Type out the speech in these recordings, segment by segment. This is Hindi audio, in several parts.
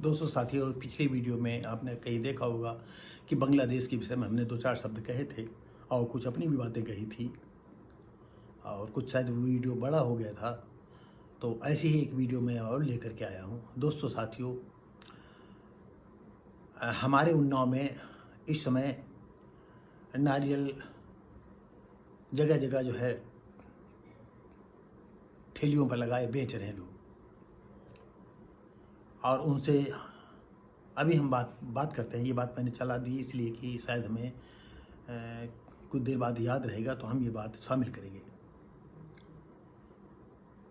दोस्तों साथियों, पिछली वीडियो में आपने कहीं देखा होगा कि बांग्लादेश के विषय में हमने दो चार शब्द कहे थे और कुछ अपनी भी बातें कही थी और कुछ शायद वीडियो बड़ा हो गया था। तो ऐसी ही एक वीडियो मैं और लेकर के आया हूँ। दोस्तों साथियों, हमारे उन्नाव में इस समय नारियल जगह जगह जो है ठेलियों पर लगाए बेच रहे हैं लोग, और उनसे अभी हम बात करते हैं। ये बात मैंने चला दी इसलिए कि शायद हमें कुछ देर बाद याद रहेगा, तो हम ये बात शामिल करेंगे।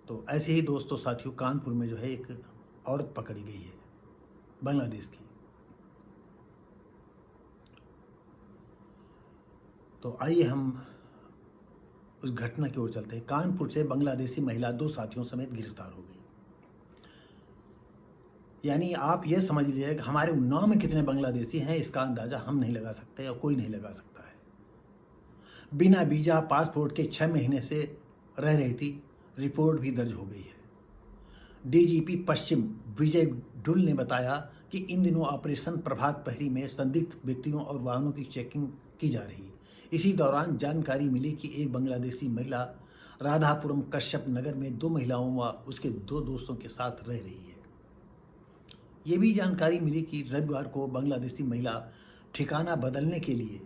तो ऐसे ही दोस्तों साथियों, कानपुर में जो है एक औरत पकड़ी गई है बांग्लादेश की। तो आइए हम उस घटना की ओर चलते हैं। कानपुर से बांग्लादेशी महिला 2 साथियों समेत गिरफ्तार हो गई। यानी आप ये समझ लीजिए कि हमारे उन्नाव में कितने बांग्लादेशी हैं, इसका अंदाज़ा हम नहीं लगा सकते और कोई नहीं लगा सकता है। बिना वीज़ा पासपोर्ट के 6 महीने से रह रही थी, रिपोर्ट भी दर्ज हो गई है। डीजीपी पश्चिम विजय ढुल ने बताया कि इन दिनों ऑपरेशन प्रभात पहरी में संदिग्ध व्यक्तियों और वाहनों की चेकिंग की जा रही है। इसी दौरान जानकारी मिली कि एक बांग्लादेशी महिला राधापुरम कश्यप नगर में 2 महिलाओं व उसके 2 दोस्तों के साथ रह रही है। ये भी जानकारी मिली कि रविवार को बांग्लादेशी महिला ठिकाना बदलने के लिए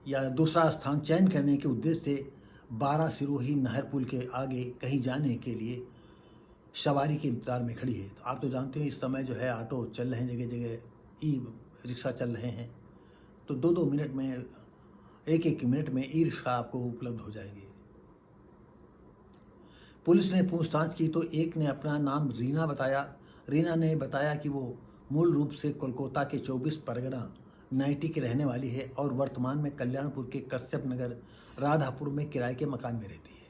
या दूसरा स्थान चयन करने के उद्देश्य से 12 सिरोही नहर पुल के आगे कहीं जाने के लिए सवारी के इंतजार में खड़ी है। तो आप तो जानते हैं इस समय जो है ऑटो चल रहे हैं, जगह जगह ई रिक्शा चल रहे हैं। तो 2-2 मिनट में, 1-1 मिनट में ई रिक्शा आपको उपलब्ध हो जाएंगे। पुलिस ने पूछताछ की तो एक ने अपना नाम रीना बताया। रीना ने बताया कि वो मूल रूप से कोलकाता के 24 परगना नाइटी की रहने वाली है और वर्तमान में कल्याणपुर के कश्यप नगर राधापुर में किराए के मकान में रहती है।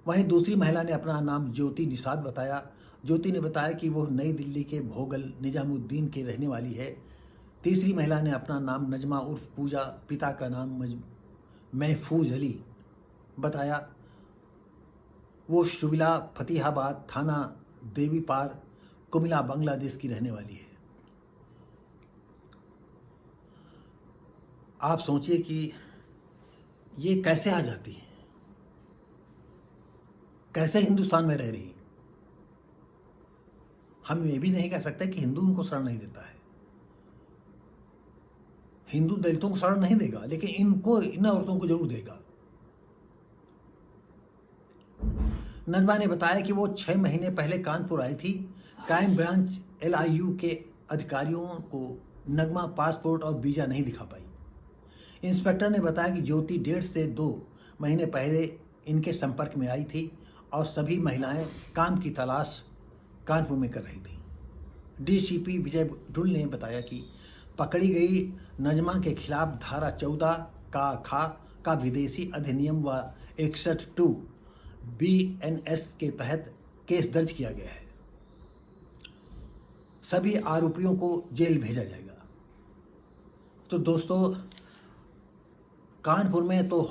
वहीं दूसरी महिला ने अपना नाम ज्योति निषाद बताया। ज्योति ने बताया कि वो नई दिल्ली के भोगल निजामुद्दीन के रहने वाली है। तीसरी महिला ने अपना नाम नजमा उर्फ पूजा, पिता का नाम महफूज अली बताया। वो शुबिला फतेहाबाद थाना देवीपार कुमिला बांग्लादेश की रहने वाली है। आप सोचिए कि ये कैसे आ जाती हैं, कैसे हिंदुस्तान में रह रही। हम ये भी नहीं कह सकते कि हिंदू उनको शरण नहीं देता है। हिंदू दलितों को शरण नहीं देगा, लेकिन इनको, इन औरतों को जरूर देगा। नजमा ने बताया कि वो 6 महीने पहले कानपुर आई थी। क्राइम ब्रांच LIU के अधिकारियों को नगमा पासपोर्ट और वीज़ा नहीं दिखा पाई। इंस्पेक्टर ने बताया कि ज्योति 1.5 से 2 महीने पहले इनके संपर्क में आई थी और सभी महिलाएं काम की तलाश कानपुर में कर रही थी। DCP विजय ढुल ने बताया कि पकड़ी गई नजमा के खिलाफ धारा 14 का विदेशी अधिनियम व 61(2) BNS के तहत केस दर्ज किया गया है। सभी आरोपियों को जेल भेजा जाएगा। तो दोस्तों, कानपुर में तो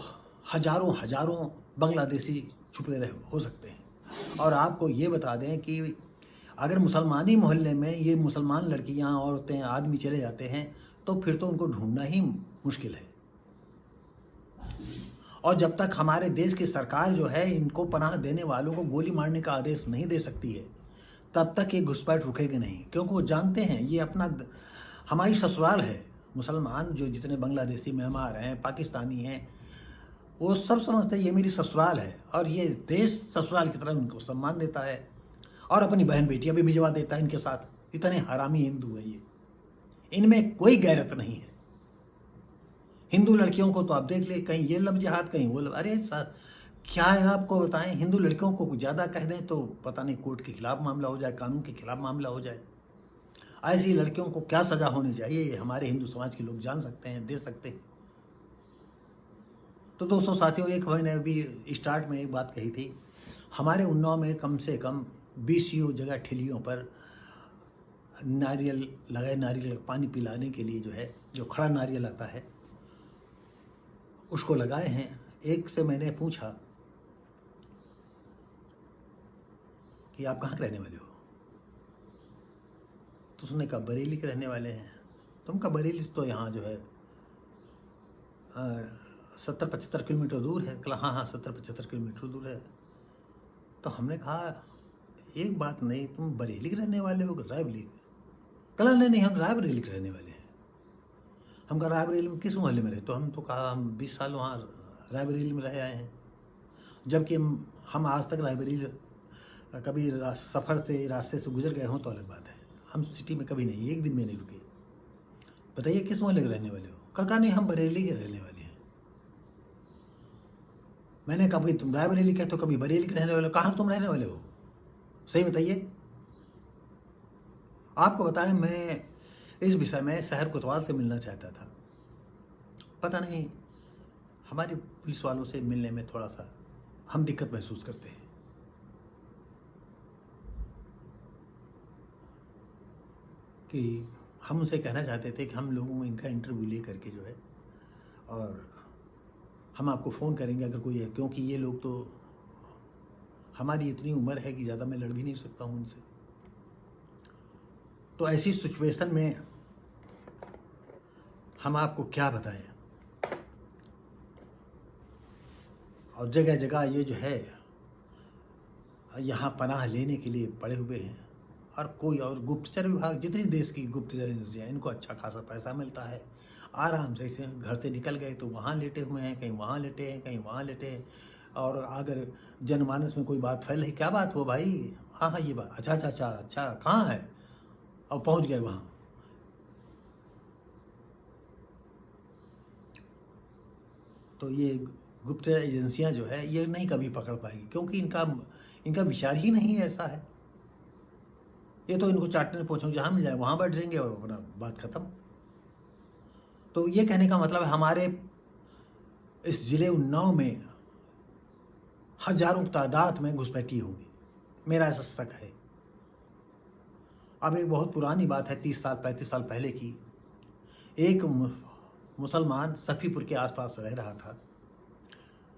हजारों बांग्लादेशी छुपे रहे हो सकते हैं। और आपको ये बता दें कि अगर मुसलमानी मोहल्ले में ये मुसलमान लड़कियां, औरतें, आदमी चले जाते हैं तो फिर तो उनको ढूंढना ही मुश्किल है। और जब तक हमारे देश की सरकार जो है इनको पनाह देने वालों को गोली मारने का आदेश नहीं दे सकती है, तब तक ये घुसपैठ रुकेगी नहीं। क्योंकि वो जानते हैं ये अपना, हमारी ससुराल है। मुसलमान जो जितने बांग्लादेशी म्यांमार हैं, पाकिस्तानी हैं, वो सब समझते हैं ये मेरी ससुराल है और ये देश ससुराल की तरह उनको सम्मान देता है और अपनी बहन बेटियां भी भिजवा देता है इनके साथ। इतने हरामी हिंदू हैं ये, इनमें कोई गैरत नहीं है। हिंदू लड़कियों को तो आप देख ले, कहीं ये लब जिहाद, कहीं वो लब। अरे क्या है आपको बताएं, हिंदू लड़कियों को कुछ ज़्यादा कह दें तो पता नहीं कोर्ट के खिलाफ मामला हो जाए, कानून के खिलाफ मामला हो जाए। ऐसी लड़कियों को क्या सज़ा होनी चाहिए, ये हमारे हिंदू समाज के लोग जान सकते हैं, दे सकते हैं। तो दोस्तों साथियों, एक मैंने अभी स्टार्ट में एक बात कही थी, हमारे उन्नाव में कम से कम 20 जगह ठेलियों पर नारियल लगाए, नारियल पानी पिलाने के लिए जो है, जो खड़ा नारियल आता है उसको लगाए हैं। एक से मैंने पूछा कि आप कहाँ के रहने वाले हो? तो उसने कहा बरेली के रहने वाले हैं। तुम कहा बरेली तो यहाँ जो है 70-75 किलोमीटर दूर है। कहा हाँ हाँ 70-75 किलोमीटर दूर है। तो हमने कहा एक बात नहीं, तुम बरेली के रहने वाले हो कि रायबरेली? कहा नहीं नहीं, हम रायबरेली के रहने वाले हैं। हम कहा रायबरेली में किस मोहल्ले में रहे? तो हम तो कहा हम 20 साल वहाँ रायबरेली में रह आए हैं। जबकि हम आज तक रायबरेली कभी सफ़र से रास्ते से गुजर गए हों तो अलग बात है, हम सिटी में कभी नहीं, एक दिन में नहीं रुके। बताइए किस मोहल्ले के रहने वाले हो? कहा नहीं हम बरेली के रहने वाले हैं। मैंने कहा भाई तुम रायबरेली कहते हो, कभी बरेली के रहने वाले हो, कहाँ तुम रहने वाले हो? सही बताइए। आपको बताएं, मैं इस विषय में शहर कोतवाल से मिलना चाहता था। पता नहीं हमारे पुलिस वालों से मिलने में थोड़ा सा हम दिक्कत महसूस करते हैं। कि हम उनसे कहना चाहते थे कि हम लोगों को इनका इंटरव्यू ले करके जो है और हम आपको फ़ोन करेंगे अगर कोई है, क्योंकि ये लोग तो, हमारी इतनी उम्र है कि ज़्यादा मैं लड़ भी नहीं सकता हूँ उनसे। तो ऐसी सिचुएशन में हम आपको क्या बताएं। और जगह जगह ये जो है यहाँ पनाह लेने के लिए पड़े हुए हैं। और कोई और गुप्तचर विभाग, जितनी देश की गुप्तचर एजेंसियाँ, इनको अच्छा खासा पैसा मिलता है, आराम से इसे घर से निकल गए तो वहाँ लेटे हुए हैं, कहीं वहाँ लेटे हैं, कहीं वहाँ लेटे हैं। और अगर जनमानस में कोई बात फैल रही, क्या बात हो भाई, हाँ हाँ ये बात, अच्छा अच्छा अच्छा अच्छा कहाँ है, और पहुँच गए वहाँ। तो ये गुप्तचर एजेंसियाँ जो है ये नहीं कभी पकड़ पाएंगी, क्योंकि इनका विचार ही नहीं ऐसा है। ये तो इनको चाटने पूछो जहाँ मिल जाए वहाँ बैठ जाएंगे और अपना बात ख़त्म। तो ये कहने का मतलब है हमारे इस ज़िले उन्नाव में हजारों की तादाद में घुसपैठी होंगी, मेरा ऐसा शक है। अब एक बहुत पुरानी बात है, 30 साल 35 साल पहले की। एक मुसलमान सफ़ीपुर के आसपास रह रहा था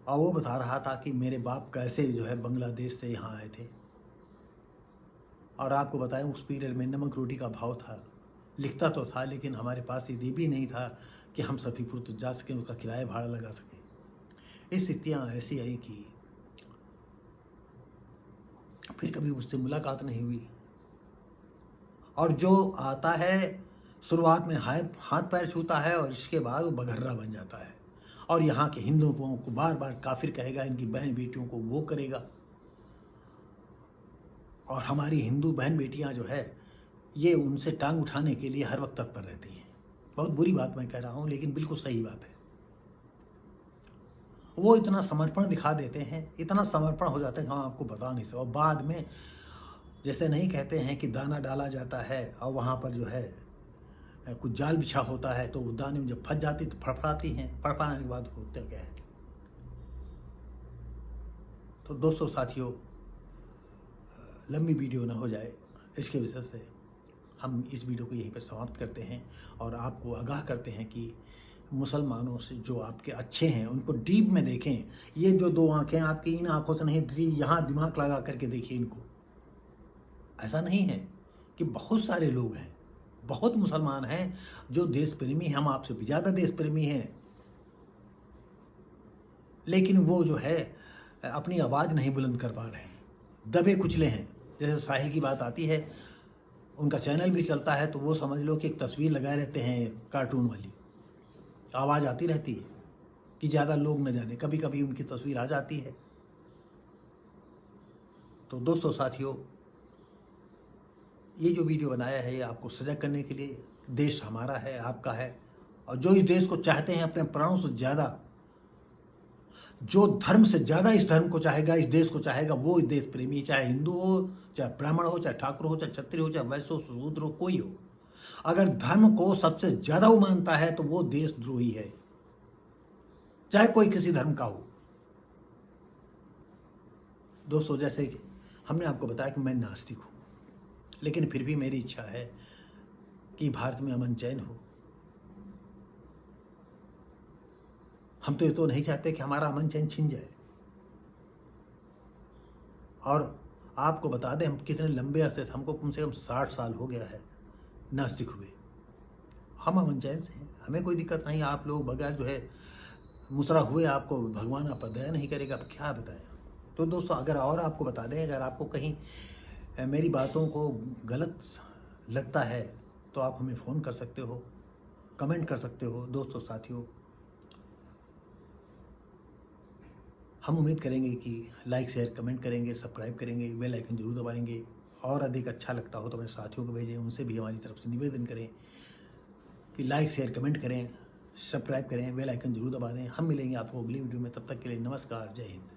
और वो बता रहा था कि मेरे बाप कैसे जो है बांग्लादेश से यहाँ आए थे। और आपको बताएं उस पीरियड में नमक रोटी का भाव था, लिखता तो था लेकिन हमारे पास ये भी नहीं था कि हम सफ़ीपुर तो जा सकें, उसका किराया भाड़ा लगा सकें। इस स्थितियाँ ऐसी आई कि फिर कभी उससे मुलाकात नहीं हुई। और जो आता है शुरुआत में हाथ पैर छूता है और इसके बाद वो बघर्रा बन जाता है और यहाँ के हिंदुओं को बार बार काफिर कहेगा, इनकी बहन बेटियों को वो करेगा। और हमारी हिंदू बहन बेटियाँ जो है ये उनसे टांग उठाने के लिए हर वक्त तत्पर रहती हैं। बहुत बुरी बात मैं कह रहा हूँ लेकिन बिल्कुल सही बात है। वो इतना समर्पण दिखा देते हैं, इतना समर्पण हो जाता है कि हम आपको बता नहीं सकते। और बाद में जैसे नहीं कहते हैं कि दाना डाला जाता है और वहाँ पर जो है कुछ जाल बिछा होता है तो वो दाने में जब फंस जाती तो फड़फड़ाती हैं, फड़फड़ाने के बाद होता क्या है। तो दोस्तों साथियों, लंबी वीडियो ना हो जाए इसके वजह से हम इस वीडियो को यहीं पर समाप्त करते हैं और आपको आगाह करते हैं कि मुसलमानों से जो आपके अच्छे हैं उनको डीप में देखें। ये जो दो आंखें आपकी इन आंखों से नहीं दिखती, यहाँ दिमाग लगा करके देखिए इनको। ऐसा नहीं है कि बहुत सारे लोग हैं, बहुत मुसलमान हैं जो देश प्रेमी हैं, हम आपसे भी ज़्यादा देश प्रेमी हैं, लेकिन वो जो है अपनी आवाज़ नहीं बुलंद कर पा रहे हैं, दबे कुचले हैं। जैसे साहिल की बात आती है, उनका चैनल भी चलता है तो वो समझ लो कि एक तस्वीर लगाए रहते हैं कार्टून वाली, आवाज़ आती रहती है कि ज़्यादा लोग न जाने, कभी कभी उनकी तस्वीर आ जाती है। तो दोस्तों साथियों, ये जो वीडियो बनाया है ये आपको सजग करने के लिए। देश हमारा है, आपका है, और जो इस देश को चाहते हैं अपने प्राणों से ज़्यादा, जो धर्म से ज़्यादा इस धर्म को चाहेगा, इस देश को चाहेगा, वो देश प्रेमी, चाहे हिंदू हो, चाहे ब्राह्मण हो, चाहे ठाकुर हो, चाहे क्षत्रिय हो, चाहे वैश्य हो, शूद्र हो, कोई हो। अगर धर्म को सबसे ज़्यादा वो मानता है तो वो देशद्रोही है, चाहे कोई किसी धर्म का हो। दोस्तों, जैसे कि हमने आपको बताया कि मैं नास्तिक हूँ, लेकिन फिर भी मेरी इच्छा है कि भारत में अमन चैन हो। हम तो ये तो नहीं चाहते कि हमारा अमन चैन छिन जाए। और आपको बता दें हम कितने लंबे अरसे से, हमको कम से कम 60 साल हो गया है नास्तिक हुए। हम अमन चैन से हैं, हमें कोई दिक्कत नहीं। आप लोग बगैर जो है मुसरा हुए, आपको भगवान आप पर दया नहीं करेगा, अब क्या बताएं। तो दोस्तों अगर और आपको बता दें, अगर आपको कहीं मेरी बातों को गलत लगता है तो आप हमें फ़ोन कर सकते हो, कमेंट कर सकते हो। दोस्तों साथियों, हम उम्मीद करेंगे कि लाइक शेयर कमेंट करेंगे, सब्सक्राइब करेंगे, बेल आइकन जरूर दबाएंगे। और अधिक अच्छा लगता हो तो अपने साथियों को भेजें, उनसे भी हमारी तरफ से निवेदन करें कि लाइक शेयर कमेंट करें, सब्सक्राइब करें, बेल आइकन जरूर दबा दें। हम मिलेंगे आपको अगली वीडियो में, तब तक के लिए नमस्कार, जय हिंद।